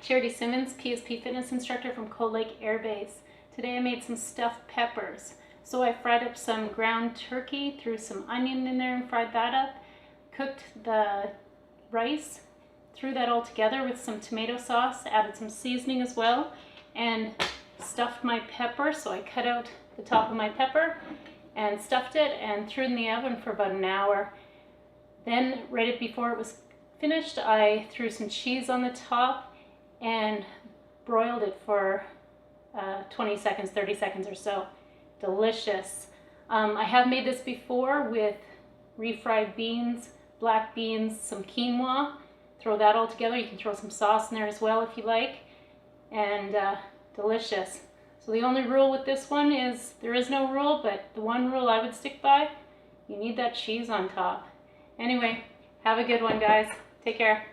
Charity Simmons, PSP fitness instructor from Cold Lake Air Base. Today I made some stuffed peppers. So I fried up some ground turkey, threw some onion in there and fried that up, cooked the rice, threw that all together with some tomato sauce, added some seasoning as well, and stuffed my pepper. So I cut out the top of my pepper and stuffed it and threw it in the oven for about an hour. Then right before it was finished, I threw some cheese on the top and broiled it for 20 seconds, 30 seconds or so. Delicious. I have made this before with refried beans, black beans, some quinoa. Throw that all together. You can throw some sauce in there as well if you like. And delicious. So the only rule with this one is, there is no rule, but the one rule I would stick by, you need that cheese on top. Anyway, have a good one, guys. Take care.